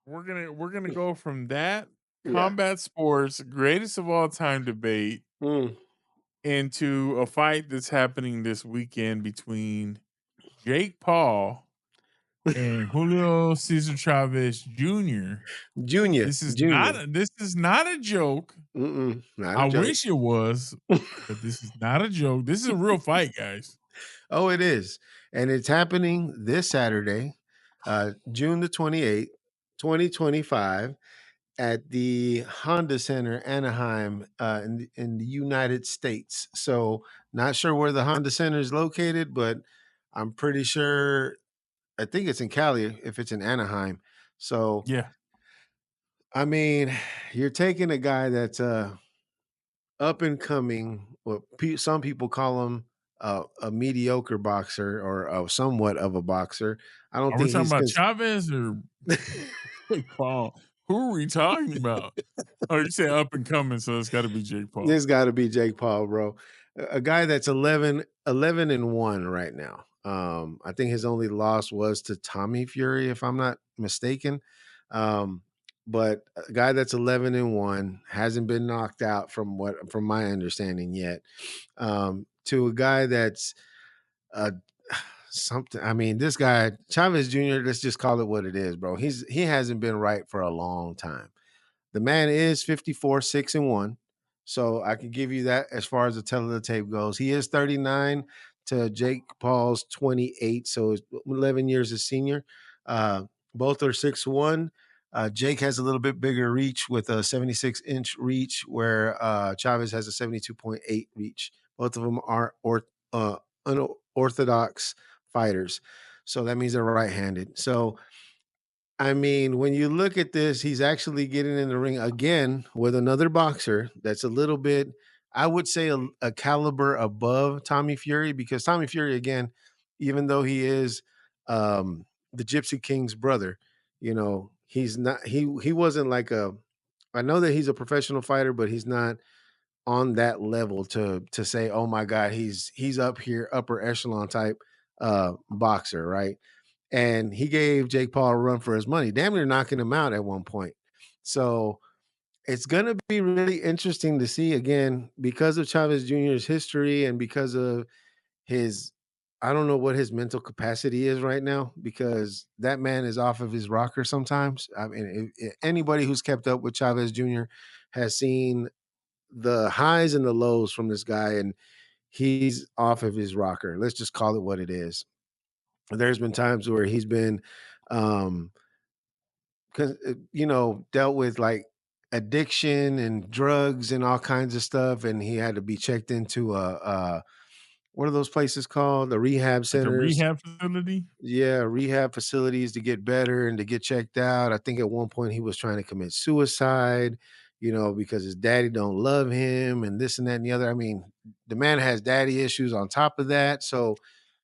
we're gonna go from that Yeah. combat sports greatest of all time debate Mm. into a fight that's happening this weekend between Jake Paul and Julio Cesar Chavez Jr. Junior, Junior. This is not a joke. Mm-mm, not I a joke. wish it was, but this is not a joke. This is a real fight, guys. Oh, it is. And it's happening this Saturday, June the 28th, 2025, at the Honda Center, Anaheim, in the United States. So, not sure where the Honda Center is located, but I'm pretty sure, I think it's in Cali if it's in Anaheim. So, Yeah. I mean, you're taking a guy that's up and coming. Well, some people call him a mediocre boxer or somewhat of a boxer. I don't Are we think talking he's about Chavez or Jake Paul? Who are we talking about? Oh, you say up and coming, so it's gotta be Jake Paul. It's got to be Jake Paul, bro. A guy that's 11 and 1 right now. I think his only loss was to Tommy Fury, if I'm not mistaken. Um, but a guy that's 11 and 1 hasn't been knocked out from my understanding yet. To a guy that's uh, something. I mean, this guy Chavez Jr. Let's just call it what it is, bro. He hasn't been right for a long time. The man is 54, 6-1. So I can give you that as far as the tell of the tape goes. He is 39 to Jake Paul's 28. So it's 11 years a senior. Both are 6-1. Jake has a little bit bigger reach with a 76-inch reach, where Chavez has a 72.8 reach. Both of them are unorthodox fighters. So that means they're right handed. So I mean, when you look at this, he's actually getting in the ring again with another boxer that's a little bit, I would say, a caliber above Tommy Fury, because Tommy Fury, again, even though he is the Gypsy King's brother, he's not, he wasn't like I know that he's a professional fighter, but he's not on that level to say, oh my God, he's up here, upper echelon type boxer, right? And he gave Jake Paul a run for his money, damn near knocking him out at one point. So it's going to be really interesting to see again because of Chavez Jr.'s history and because of his, I don't know what his mental capacity is right now, because that man is off of his rocker sometimes. I mean, anybody who's kept up with Chavez Jr. has seen the highs and the lows from this guy, and he's off of his rocker. Let's just call it what it is. There's been times where he's been um 'cause, dealt with, like, addiction and drugs and all kinds of stuff, and he had to be checked into what are those places called? The rehab Like a centers. rehab facility? Yeah, rehab facilities to get better and to get checked out. I think at one point he was trying to commit suicide, because his daddy don't love him and this and that and the other. I mean, the man has daddy issues on top of that, so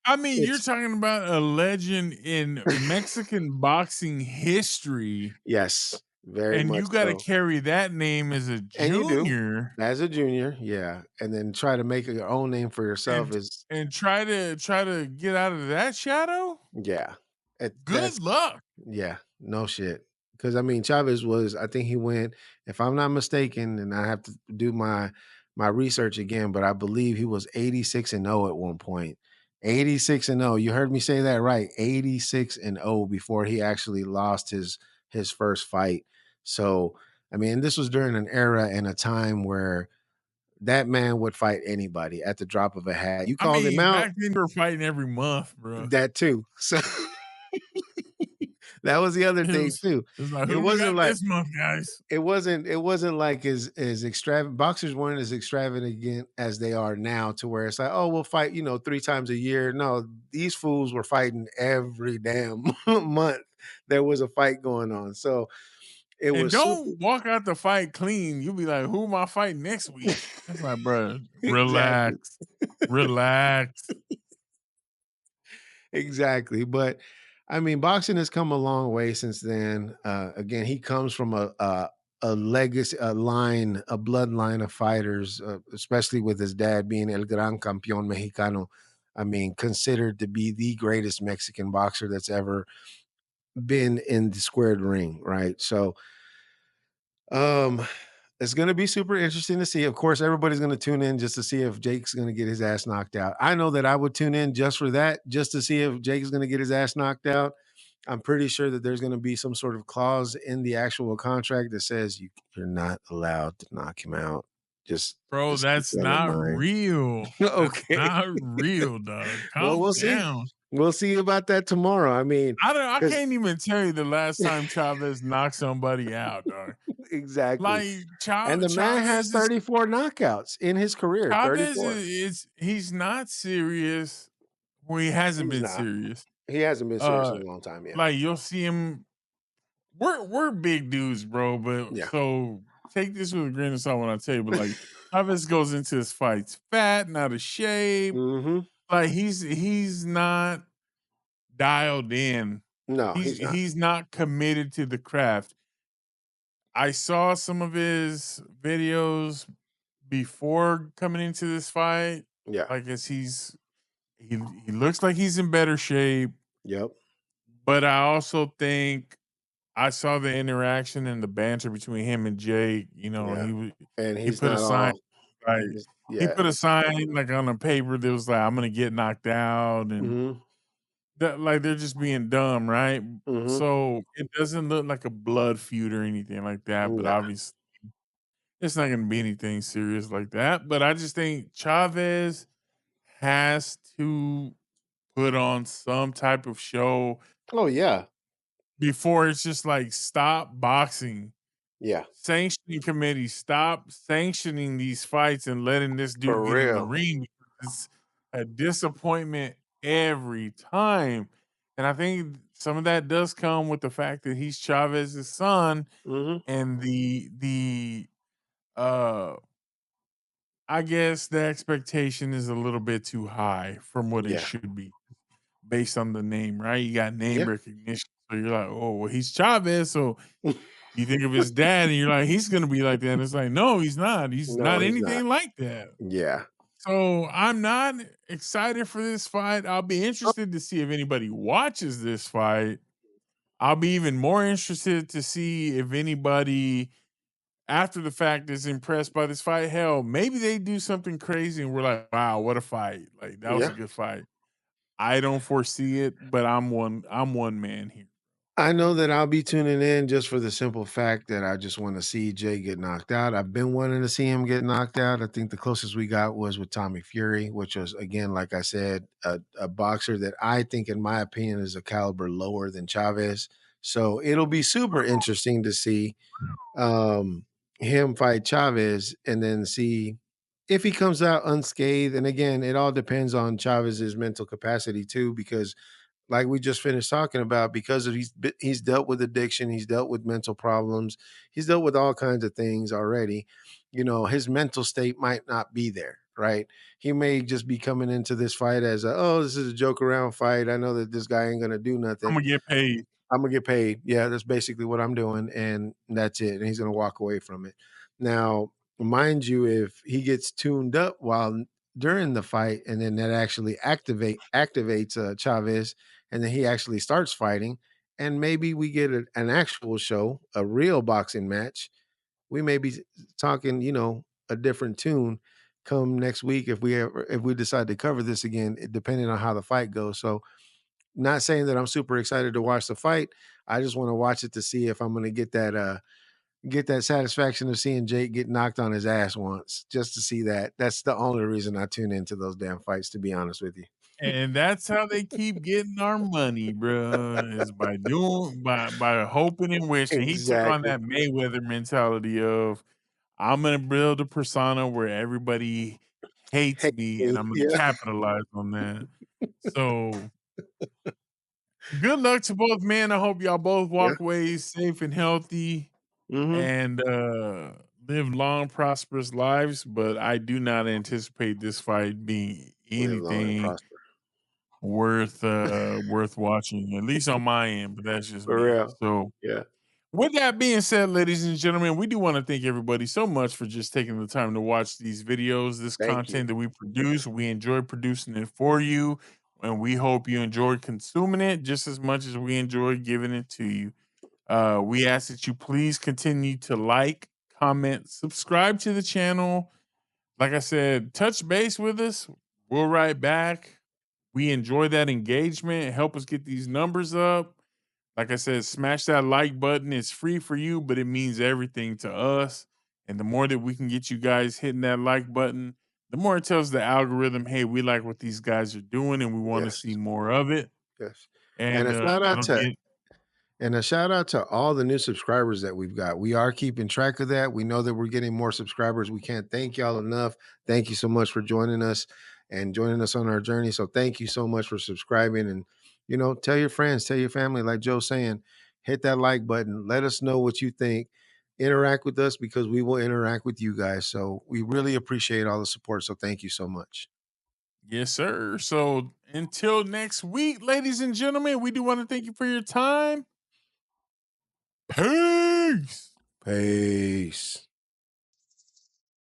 I mean, you're it's talking about a legend in Mexican boxing history, yes, very and you much gotta so. carry that name as a And you do, junior as a junior, yeah, and then try to make your own name for yourself and is try to get out of that shadow? yeah, Good that's luck. yeah, no shit. Because I mean, Chavez was, I think he went, if I'm not mistaken, and I have to do my research again, but I believe he was 86-0 at one point. 86-0. You heard me say that right. 86-0 before he actually lost his first fight. So, I mean, this was during an era and a time where that man would fight anybody at the drop of a hat. You I called him mean, out, back then, we were fighting every month, bro. that too. So that was the other It thing was too. it was like, It "Who we wasn't got like this month, guys?" it wasn't like as extravagant. Boxers weren't as extravagant as they are now, to where it's like, oh, we'll fight, 3 times a year. No, these fools were fighting every damn month. There was a fight going on. So it And was super don't walk out the fight clean. You'll be like, "Who am I fighting next week?" It's like, "Bro, exactly. relax, relax." Exactly. But I mean, boxing has come a long way since then. Again, he comes from a legacy, a bloodline of fighters, especially with his dad being El Gran Campeón Mexicano. I mean, considered to be the greatest Mexican boxer that's ever been in the squared ring, right? So, um, it's gonna be super interesting to see. Of course, everybody's gonna tune in just to see if Jake's gonna get his ass knocked out. I know that I would tune in just for that, just to see if Jake is gonna get his ass knocked out. I'm pretty sure that there's gonna be some sort of clause in the actual contract that says you're not allowed to knock him out. Just Bro, just keep that's that in not mind. real. That's Okay. not real, dog. Well, Calm we'll see. down. We'll see about that tomorrow. I mean, I because can't even tell you the last time Chavez knocked somebody out, dog. exactly. Like And the man has 34 knockouts in his career, Chavez 34. is he's not serious. Well, he hasn't He's been not. serious. He hasn't been serious Uh, in a long time, yeah. like you'll see him. We're big dudes, bro. But Yeah. so take this with a grain of salt when I tell you. But like Chavez goes into his fights fat, and out of shape. Mhm. Like he's not dialed in. No, He's he's not. he's not committed to the craft. I saw some of his videos before coming into this fight. Yeah. Like as he looks like he's in better shape, Yep. but I also think I saw the interaction and the banter between him and Jake. You know, Yeah. And he he's put a not sign all like he yeah. put a sign like on a paper that was like, "I'm gonna get knocked out," and Mhm. that like they're just being dumb, right? Mhm. So it doesn't look like a blood feud or anything like that, but Yeah. obviously it's not gonna be anything serious like that. But I just think Chavez has to put on some type of show Oh, yeah. before it's just like stop boxing. Yeah. Sanctioning committee, stop sanctioning these fights and letting this dude For get in the real. ring because it's a disappointment every time. And I think some of that does come with the fact that he's Chavez's son Mhm. and uh I guess the expectation is a little bit too high from what it Yeah. should be based on the name, right? You got name Yeah. recognition. So you're like, oh, well, he's Chavez. So you think of his dad and you're like, he's gonna be like that. And it's like, no, he's not. He's No, not he's not. anything like that. Yeah. So I'm not excited for this fight. I'll be interested to see if anybody watches this fight. I'll be even more interested to see if anybody after the fact is impressed by this fight. Hell, maybe they do something crazy and we're like, wow, what a fight. Like that was a Yeah. good fight. I don't foresee it, but I'm one man here. I know that I'll be tuning in just for the simple fact that I just want to see Jay get knocked out. I've been wanting to see him get knocked out. I think the closest we got was with Tommy Fury, which was, again, like I said, a boxer that I think, in my opinion, is a caliber lower than Chavez. So it'll be super interesting to see um, him fight Chavez and then see if he comes out unscathed. And again, it all depends on Chavez's mental capacity too, because like we just finished talking about, because of he's dealt with addiction, he's dealt with mental problems, he's dealt with all kinds of things already. You know, his mental state might not be there, right? He may just be coming into this fight as a, oh, this is a joke around fight. I know that this guy ain't gonna do I'm nothing. gonna get paid. I'm gonna get paid. Yeah, that's basically what I'm doing, and that's it. And he's gonna walk away from it. Now, mind you, if he gets tuned up while during the fight, and then that actually activates Chavez, and then he actually starts fighting, and maybe we get an actual show, a real boxing match. We may be talking, a different tune come next week if we decide to cover this again, depending on how the fight goes. So not saying that I'm super excited to watch the fight. I just want to watch it to see if I'm going to get that satisfaction of seeing Jake get knocked on his ass once, just to see that. That's the only reason I tune into those damn fights, to be honest with you. And that's how they keep getting our money, bruh, is by hoping and wishing. He took on Exactly. that Mayweather mentality of I'm gonna build a persona where everybody hates Hey, me and I'm gonna yeah, capitalize on that. So good luck to both men. I hope y'all both yeah. walk away safe and healthy Hmm. and live long, prosperous lives. But I do not anticipate this fight being Live long and anything prosper. worth watching, at least on my end, but that's just For me. real. So, Yeah. with that being said, ladies and gentlemen, we do want to thank everybody so much for just taking the time to watch these videos, this Thank you. content that we produce. We enjoy producing it for you. and we hope you enjoy consuming it just as much as we enjoy giving it to you. We ask that you please continue to like, comment, subscribe to the channel. Like I said, touch base with us. We'll write back. We enjoy that engagement. Help us get these numbers up. Like I said, smash that like button. It's free for you, but it means everything to us. And the more that we can get you guys hitting that like button, the more it tells the algorithm, hey, we like what these guys are doing and we want to see Yes, more of it. yes. And And a shout out it'll to get, all the new subscribers that we've got. We are keeping track of that. We know that we're getting more subscribers. We can't thank y'all enough. Thank you so much for joining us and joining us on our journey. So thank you so much for subscribing, and tell your friends, tell your family, like Joe's saying, hit that like button. Let us know what you think. Interact with us because we will interact with you guys. So we really appreciate all the support. So thank you so much. yes, sir. So until next week, ladies and gentlemen, we do want to thank you for your time. Peace. Peace.